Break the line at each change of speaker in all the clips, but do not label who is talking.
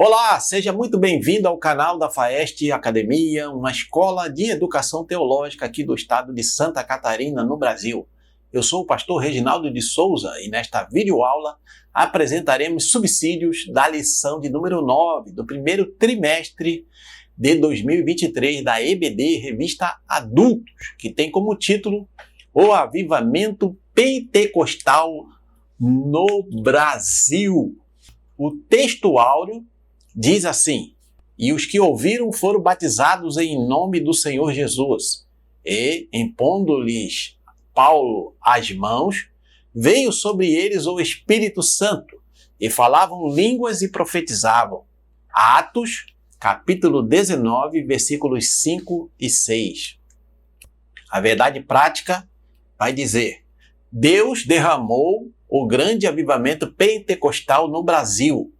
Olá, seja muito bem-vindo ao canal da FAEST Academia, uma escola de educação teológica aqui do estado de Santa Catarina, no Brasil. Eu sou o pastor Reginaldo de Souza e nesta videoaula apresentaremos subsídios da lição de número 9 do primeiro trimestre de 2023 da EBD, Revista Adultos, que tem como título O Avivamento Pentecostal no Brasil. O texto áureo diz assim: e os que ouviram foram batizados em nome do Senhor Jesus. E, impondo-lhes Paulo as mãos, veio sobre eles o Espírito Santo, e falavam línguas e profetizavam. Atos, capítulo 19, versículos 5 e 6. A verdade prática vai dizer: Deus derramou o grande avivamento pentecostal no Brasil.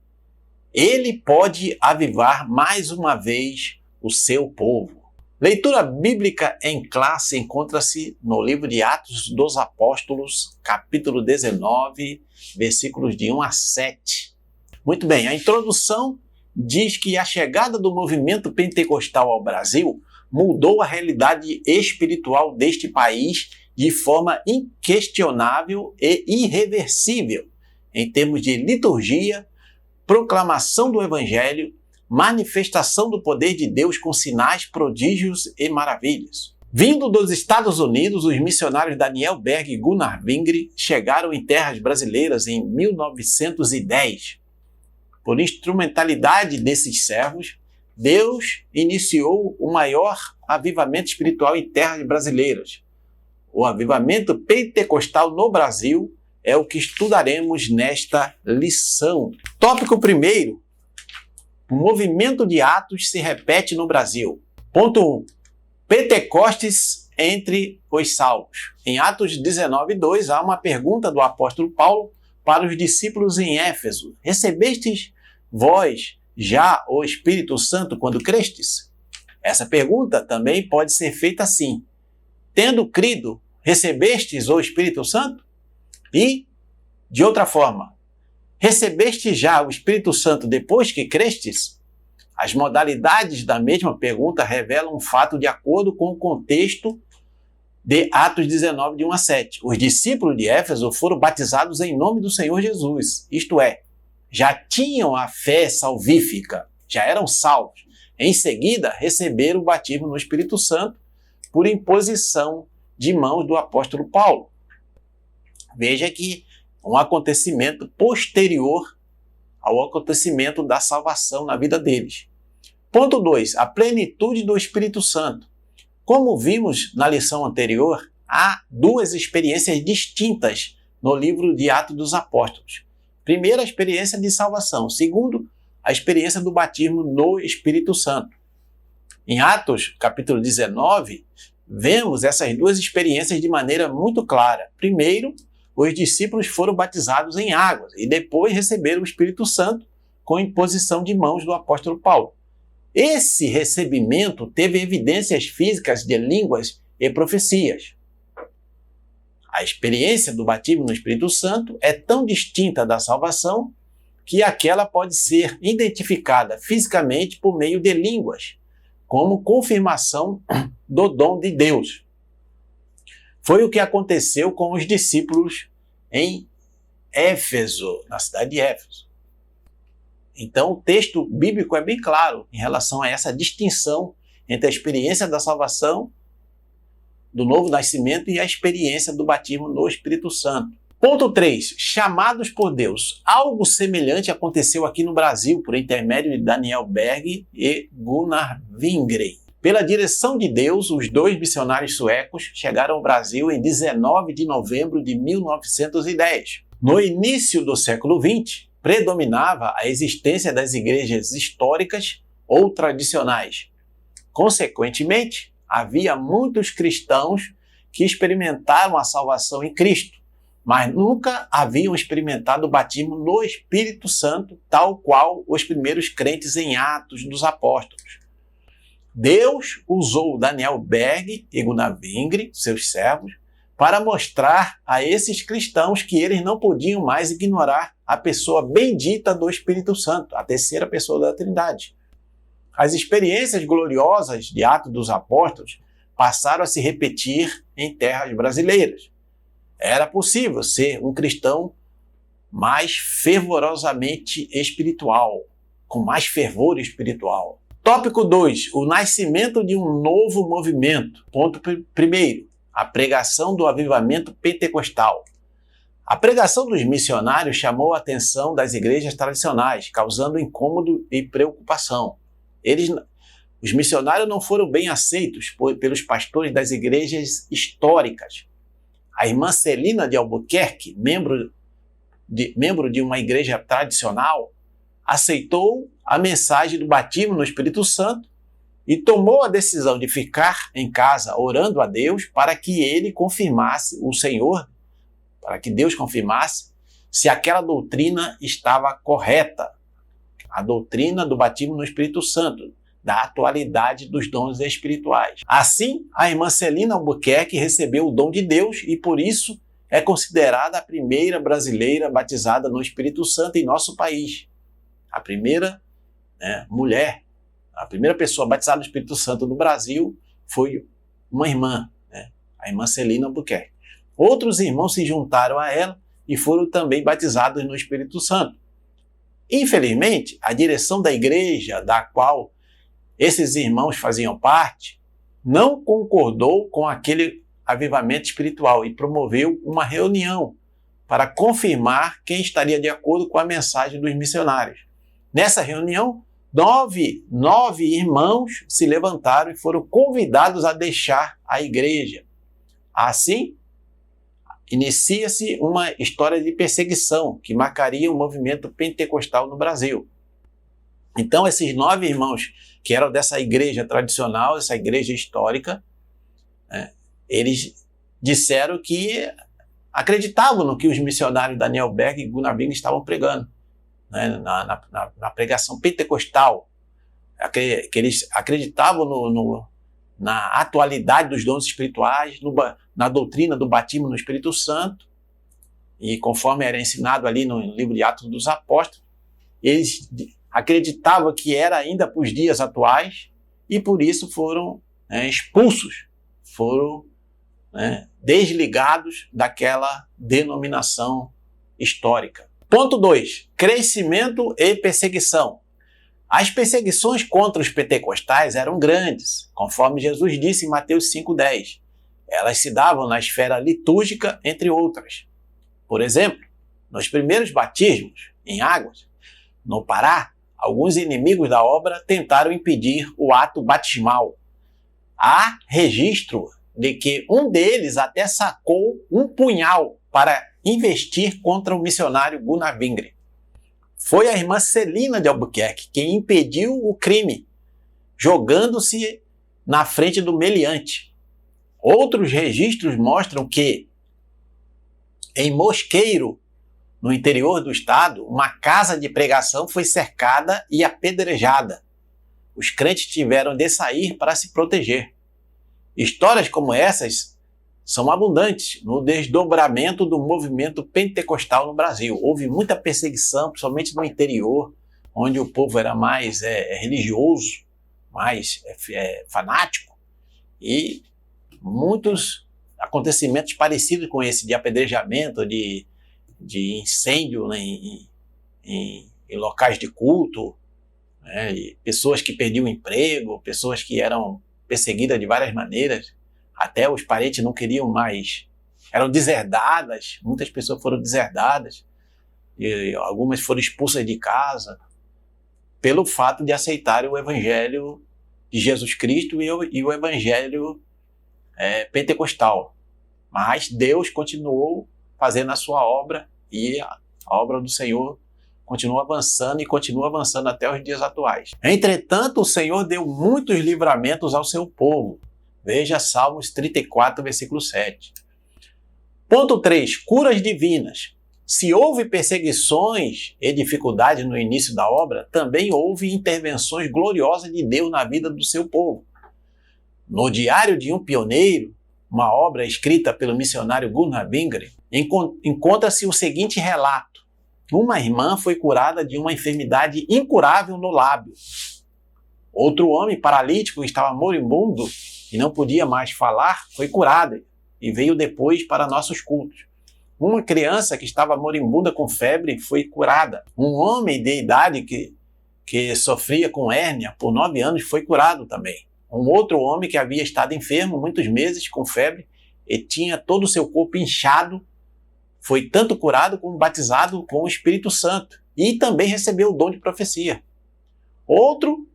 Ele pode avivar mais uma vez o seu povo. Leitura bíblica em classe encontra-se no livro de Atos dos Apóstolos, capítulo 19, versículos de 1 a 7. Muito bem, a introdução diz que a chegada do movimento pentecostal ao Brasil mudou a realidade espiritual deste país de forma inquestionável e irreversível, em termos de liturgia, proclamação do Evangelho, manifestação do poder de Deus com sinais, prodígios e maravilhas. Vindo dos Estados Unidos, os missionários Daniel Berg e Gunnar Wingre chegaram em terras brasileiras em 1910. Por instrumentalidade desses servos, Deus iniciou o maior avivamento espiritual em terras brasileiras. O avivamento pentecostal no Brasil é o que estudaremos nesta lição. Tópico 1. O movimento de Atos se repete no Brasil. Ponto 1. Pentecostes entre os salvos. Em Atos 19:2 há uma pergunta do apóstolo Paulo para os discípulos em Éfeso: recebestes vós já o Espírito Santo quando crestes? Essa pergunta também pode ser feita assim: tendo crido, recebestes o Espírito Santo? E, de outra forma, recebeste já o Espírito Santo depois que crestes? As modalidades da mesma pergunta revelam um fato de acordo com o contexto de Atos 19, de 1 a 7. Os discípulos de Éfeso foram batizados em nome do Senhor Jesus, isto é, já tinham a fé salvífica, já eram salvos. Em seguida, receberam o batismo no Espírito Santo por imposição de mãos do apóstolo Paulo. Veja que um acontecimento posterior ao acontecimento da salvação na vida deles. Ponto 2. A plenitude do Espírito Santo. Como vimos na lição anterior, há duas experiências distintas no livro de Atos dos Apóstolos. Primeiro, a experiência de salvação. Segundo, a experiência do batismo no Espírito Santo. Em Atos, capítulo 19, vemos essas duas experiências de maneira muito clara. Primeiro, os discípulos foram batizados em águas e depois receberam o Espírito Santo com imposição de mãos do apóstolo Paulo. Esse recebimento teve evidências físicas de línguas e profecias. A experiência do batismo no Espírito Santo é tão distinta da salvação que aquela pode ser identificada fisicamente por meio de línguas, como confirmação do dom de Deus. Foi o que aconteceu com os discípulos em Éfeso, na cidade de Éfeso. Então, o texto bíblico é bem claro em relação a essa distinção entre a experiência da salvação, do novo nascimento, e a experiência do batismo no Espírito Santo. Ponto 3. Chamados por Deus. Algo semelhante aconteceu aqui no Brasil por intermédio de Daniel Berg e Gunnar Wingre. Pela direção de Deus, os dois missionários suecos chegaram ao Brasil em 19 de novembro de 1910. No início do século XX, predominava a existência das igrejas históricas ou tradicionais. Consequentemente, havia muitos cristãos que experimentaram a salvação em Cristo, mas nunca haviam experimentado o batismo no Espírito Santo, tal qual os primeiros crentes em Atos dos Apóstolos. Deus usou Daniel Berg e Gunnar Wingre, seus servos, para mostrar a esses cristãos que eles não podiam mais ignorar a pessoa bendita do Espírito Santo, a terceira pessoa da Trindade. As experiências gloriosas de Atos dos Apóstolos passaram a se repetir em terras brasileiras. Era possível ser um cristão mais fervorosamente espiritual, com mais fervor espiritual. Tópico 2. O nascimento de um novo movimento. Ponto primeiro. A pregação do avivamento pentecostal. A pregação dos missionários chamou a atenção das igrejas tradicionais, causando incômodo e preocupação. Os missionários não foram bem aceitos pelos pastores das igrejas históricas. A irmã Celina de Albuquerque, membro de uma igreja tradicional, aceitou a mensagem do batismo no Espírito Santo e tomou a decisão de ficar em casa orando a Deus para que ele confirmasse, para que Deus confirmasse se aquela doutrina estava correta. A doutrina do batismo no Espírito Santo, da atualidade dos dons espirituais. Assim, a irmã Celina Albuquerque recebeu o dom de Deus e, por isso, é considerada a primeira brasileira batizada no Espírito Santo em nosso país. A primeira mulher, a primeira pessoa batizada no Espírito Santo no Brasil foi uma irmã, a irmã Celina Albuquerque. Outros irmãos se juntaram a ela e foram também batizados no Espírito Santo. Infelizmente, a direção da igreja da qual esses irmãos faziam parte não concordou com aquele avivamento espiritual e promoveu uma reunião para confirmar quem estaria de acordo com a mensagem dos missionários. Nessa reunião, nove irmãos se levantaram e foram convidados a deixar a igreja. Assim, inicia-se uma história de perseguição que marcaria o movimento pentecostal no Brasil. Então, esses 9 irmãos que eram dessa igreja tradicional, essa igreja histórica, eles disseram que acreditavam no que os missionários Daniel Berg e Gunnar Wingre estavam pregando, na pregação pentecostal, que eles acreditavam na atualidade dos dons espirituais, na doutrina do batismo no Espírito Santo, e conforme era ensinado ali no livro de Atos dos Apóstolos, eles acreditavam que era ainda para os dias atuais e por isso foram expulsos, foram desligados daquela denominação histórica. Ponto 2. Crescimento e perseguição. As perseguições contra os pentecostais eram grandes, conforme Jesus disse em Mateus 5,10. Elas se davam na esfera litúrgica, entre outras. Por exemplo, nos primeiros batismos em águas, no Pará, alguns inimigos da obra tentaram impedir o ato batismal. Há registro de que um deles até sacou um punhal para investir contra o missionário Gunnar Wingre. Foi a irmã Celina de Albuquerque quem impediu o crime, jogando-se na frente do meliante. Outros registros mostram que, em Mosqueiro, no interior do estado, uma casa de pregação foi cercada e apedrejada. Os crentes tiveram de sair para se proteger. Histórias como essas são abundantes no desdobramento do movimento pentecostal no Brasil. Houve muita perseguição, principalmente no interior, onde o povo era mais religioso, mais fanático, e muitos acontecimentos parecidos com esse, de apedrejamento, de incêndio em locais de culto, e pessoas que perdiam emprego, pessoas que eram perseguidas de várias maneiras, até os parentes não queriam mais, eram deserdadas, muitas pessoas foram deserdadas, e algumas foram expulsas de casa, pelo fato de aceitarem o evangelho de Jesus Cristo e o evangelho pentecostal. Mas Deus continuou fazendo a sua obra e a obra do Senhor continua avançando e continua avançando até os dias atuais. Entretanto, o Senhor deu muitos livramentos ao seu povo. Veja Salmos 34, versículo 7. Ponto 3. Curas divinas. Se houve perseguições e dificuldades no início da obra, também houve intervenções gloriosas de Deus na vida do seu povo. No diário de um pioneiro, uma obra escrita pelo missionário Gunnar Bingre, encontra-se o seguinte relato. Uma irmã foi curada de uma enfermidade incurável no lábio. Outro homem paralítico que estava moribundo e não podia mais falar foi curado e veio depois para nossos cultos. Uma criança que estava moribunda com febre foi curada. Um homem de idade que sofria com hérnia por 9 anos foi curado também. Um outro homem que havia estado enfermo muitos meses com febre e tinha todo o seu corpo inchado, foi tanto curado como batizado com o Espírito Santo e também recebeu o dom de profecia. Outro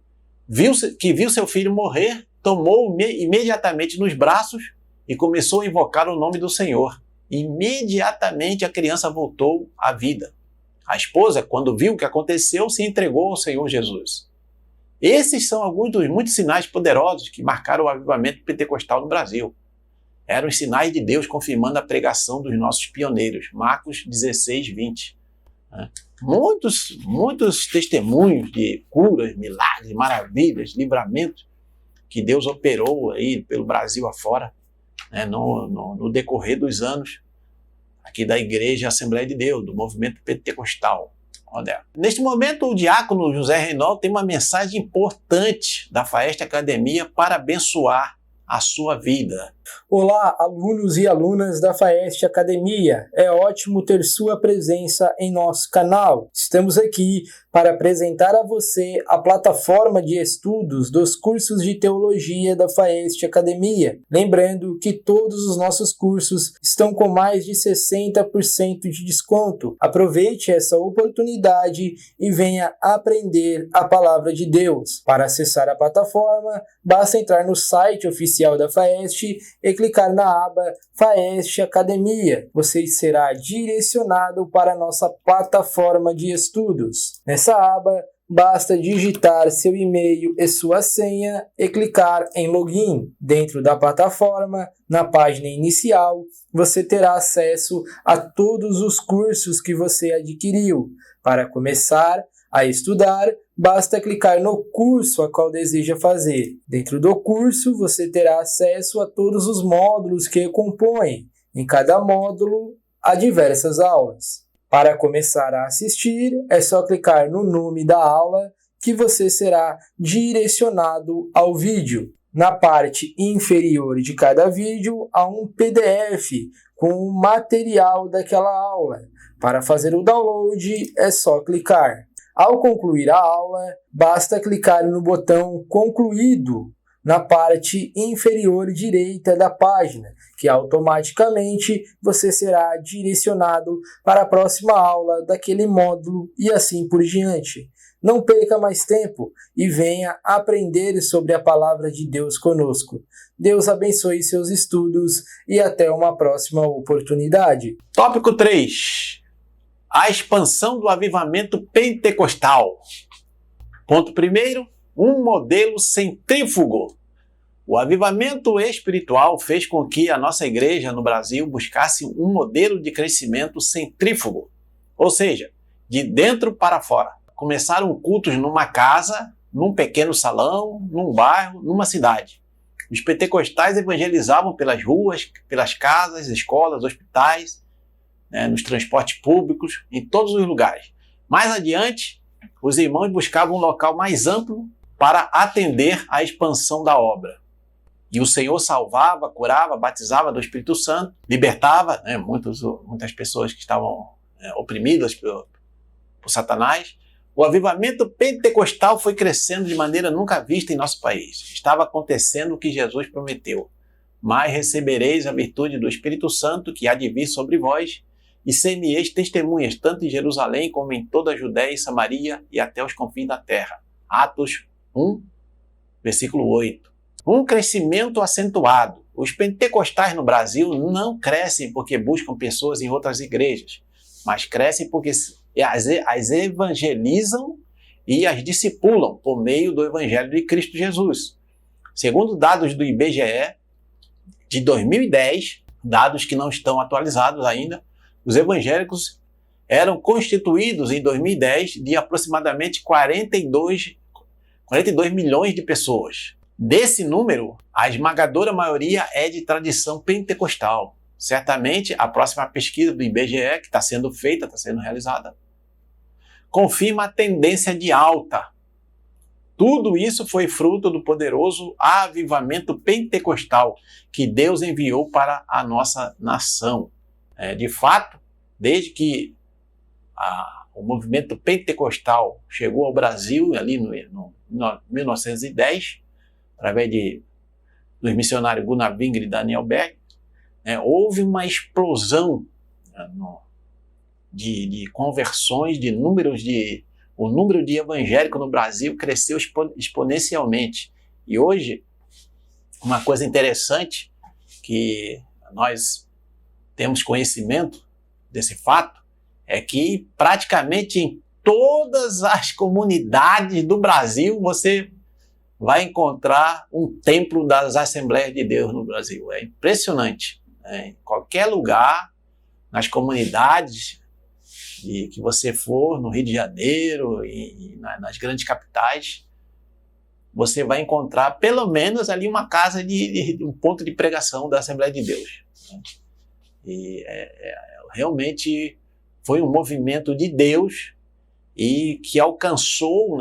que viu seu filho morrer, tomou-o imediatamente nos braços e começou a invocar o nome do Senhor. Imediatamente a criança voltou à vida. A esposa, quando viu o que aconteceu, se entregou ao Senhor Jesus. Esses são alguns dos muitos sinais poderosos que marcaram o avivamento pentecostal no Brasil. Eram os sinais de Deus confirmando a pregação dos nossos pioneiros. Marcos 16, 20. Muitos testemunhos de curas, milagres, maravilhas, livramentos que Deus operou aí pelo Brasil afora, no decorrer dos anos aqui da Igreja Assembleia de Deus, do movimento pentecostal. Neste momento, o diácono José Reinaldo tem uma mensagem importante da FAEST Academia para abençoar a sua vida.
Olá, alunos e alunas da FAEST Academia. É ótimo ter sua presença em nosso canal. Estamos aqui para apresentar a você a plataforma de estudos dos cursos de teologia da FAEST Academia. Lembrando que todos os nossos cursos estão com mais de 60% de desconto. Aproveite essa oportunidade e venha aprender a palavra de Deus. Para acessar a plataforma, basta entrar no site oficial da FAEST e clicar na aba FAEST Academia. Você será direcionado para a nossa plataforma de estudos. Nessa aba, basta digitar seu e-mail e sua senha e clicar em Login. Dentro da plataforma, na página inicial, você terá acesso a todos os cursos que você adquiriu. Para começar a estudar, basta clicar no curso a qual deseja fazer. Dentro do curso, você terá acesso a todos os módulos que o compõem. Em cada módulo, há diversas aulas. Para começar a assistir, é só clicar no nome da aula que você será direcionado ao vídeo. Na parte inferior de cada vídeo, há um PDF com o material daquela aula. Para fazer o download, é só clicar. Ao concluir a aula, basta clicar no botão Concluído na parte inferior direita da página, que automaticamente você será direcionado para a próxima aula daquele módulo e assim por diante. Não perca mais tempo e venha aprender sobre a palavra de Deus conosco. Deus abençoe seus estudos e até uma próxima oportunidade.
Tópico 3. A expansão do avivamento pentecostal. Ponto primeiro, um modelo centrífugo. O avivamento espiritual fez com que a nossa igreja no Brasil buscasse um modelo de crescimento centrífugo, ou seja, de dentro para fora. Começaram cultos numa casa, num pequeno salão, num bairro, numa cidade. Os pentecostais evangelizavam pelas ruas, pelas casas, escolas, hospitais, nos transportes públicos, em todos os lugares. Mais adiante, os irmãos buscavam um local mais amplo para atender à expansão da obra. E o Senhor salvava, curava, batizava do Espírito Santo, libertava muitas pessoas que estavam oprimidas por Satanás. O avivamento pentecostal foi crescendo de maneira nunca vista em nosso país. Estava acontecendo o que Jesus prometeu. Mas recebereis a virtude do Espírito Santo que há de vir sobre vós, e ser-me-eis testemunhas, tanto em Jerusalém como em toda a Judéia e Samaria e até os confins da terra. Atos 1, versículo 8. Um crescimento acentuado. Os pentecostais no Brasil não crescem porque buscam pessoas em outras igrejas, mas crescem porque as evangelizam e as discipulam por meio do Evangelho de Cristo Jesus. Segundo dados do IBGE de 2010, dados que não estão atualizados ainda, os evangélicos eram constituídos em 2010 de aproximadamente 42 milhões de pessoas. Desse número, a esmagadora maioria é de tradição pentecostal. Certamente, a próxima pesquisa do IBGE, que está sendo feita, está sendo realizada, confirma a tendência de alta. Tudo isso foi fruto do poderoso avivamento pentecostal que Deus enviou para a nossa nação. De fato, desde que o movimento pentecostal chegou ao Brasil, ali no 1910, através dos missionários Gunnar Wingre e Daniel Berg, houve uma explosão de conversões, o número de evangélicos no Brasil cresceu exponencialmente. E hoje, uma coisa interessante que nós temos conhecimento desse fato é que praticamente em todas as comunidades do Brasil você vai encontrar um templo das Assembleias de Deus no Brasil. É impressionante. Em qualquer lugar, nas comunidades que você for, no Rio de Janeiro e nas grandes capitais, você vai encontrar pelo menos ali uma casa um ponto de pregação da Assembleia de Deus. E realmente foi um movimento de Deus e que alcançou,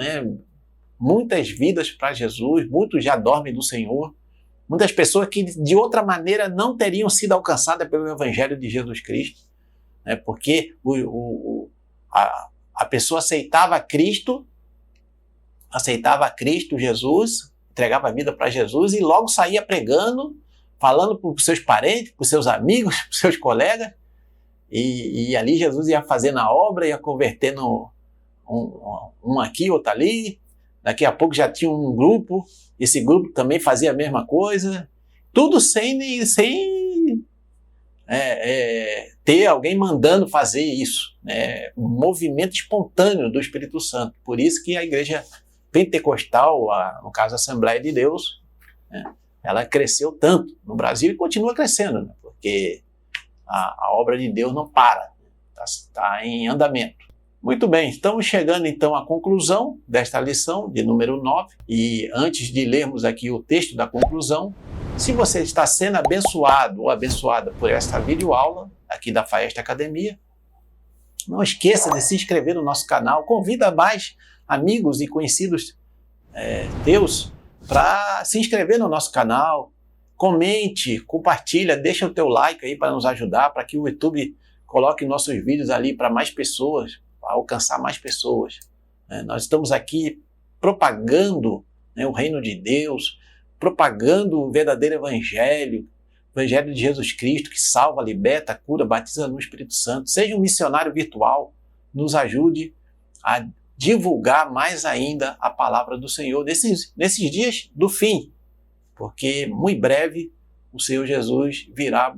muitas vidas para Jesus. Muitos já dormem do Senhor. Muitas pessoas que de outra maneira não teriam sido alcançadas pelo Evangelho de Jesus Cristo, porque a pessoa aceitava Cristo, Jesus, entregava a vida para Jesus e logo saía pregando, falando para os seus parentes, para os seus amigos, para os seus colegas, e ali Jesus ia fazendo a obra, ia convertendo um aqui, outro ali. Daqui a pouco já tinha um grupo, esse grupo também fazia a mesma coisa, tudo sem ter alguém mandando fazer isso. Um movimento espontâneo do Espírito Santo. Por isso que a igreja pentecostal, no caso a Assembleia de Deus, ela cresceu tanto no Brasil e continua crescendo, porque a obra de Deus não para, está em andamento. Muito bem, estamos chegando então à conclusão desta lição de número 9, e antes de lermos aqui o texto da conclusão, se você está sendo abençoado ou abençoada por esta videoaula aqui da Faeste Academia, não esqueça de se inscrever no nosso canal, convida mais amigos e conhecidos teus para se inscrever no nosso canal, comente, compartilha, deixa o teu like aí para nos ajudar, para que o YouTube coloque nossos vídeos ali para mais pessoas, para alcançar mais pessoas. Nós estamos aqui propagando o reino de Deus, propagando o verdadeiro evangelho de Jesus Cristo, que salva, liberta, cura, batiza no Espírito Santo. Seja um missionário virtual, nos ajude a divulgar mais ainda a palavra do Senhor nesses dias do fim, porque muito breve o Senhor Jesus virá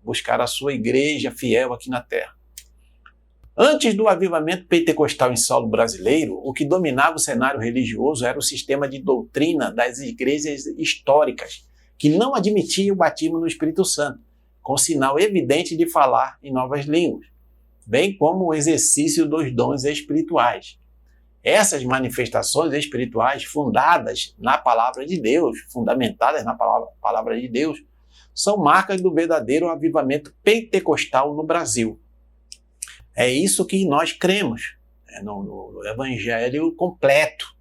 buscar a sua igreja fiel aqui na terra. Antes do avivamento pentecostal em solo brasileiro, o que dominava o cenário religioso era o sistema de doutrina das igrejas históricas, que não admitia o batismo no Espírito Santo, com sinal evidente de falar em novas línguas, bem como o exercício dos dons espirituais. Essas manifestações espirituais fundamentadas na palavra de Deus, são marcas do verdadeiro avivamento pentecostal no Brasil. É isso que nós cremos, no Evangelho completo.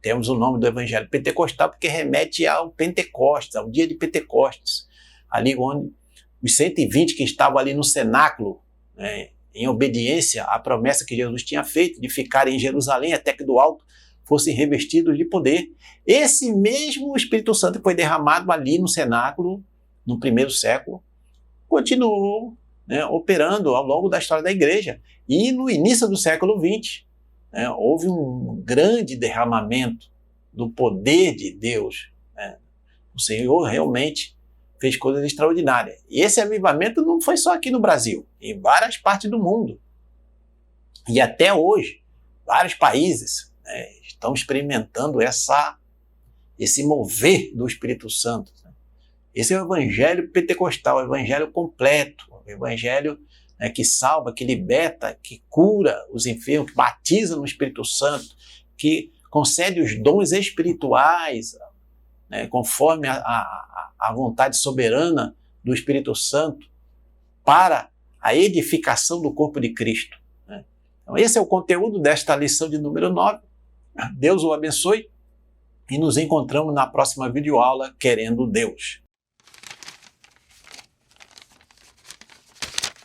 Temos o nome do Evangelho pentecostal porque remete ao Pentecostes, ao dia de Pentecostes, ali onde os 120 que estavam ali no cenáculo, em obediência à promessa que Jesus tinha feito de ficar em Jerusalém até que do alto fossem revestidos de poder. Esse mesmo Espírito Santo que foi derramado ali no cenáculo, no primeiro século, continuou operando ao longo da história da igreja. E no início do século XX, houve um grande derramamento do poder de Deus. O Senhor realmente fez coisas extraordinárias. E esse avivamento não foi só aqui no Brasil, em várias partes do mundo. E até hoje, vários países estão experimentando esse mover do Espírito Santo. Esse é o evangelho pentecostal, o evangelho completo, o evangelho que salva, que liberta, que cura os enfermos, que batiza no Espírito Santo, que concede os dons espirituais, né, conforme a vontade soberana do Espírito Santo, para a edificação do corpo de Cristo. Né? Então, esse é o conteúdo desta lição de número 9. Deus o abençoe e nos encontramos na próxima videoaula, querendo Deus.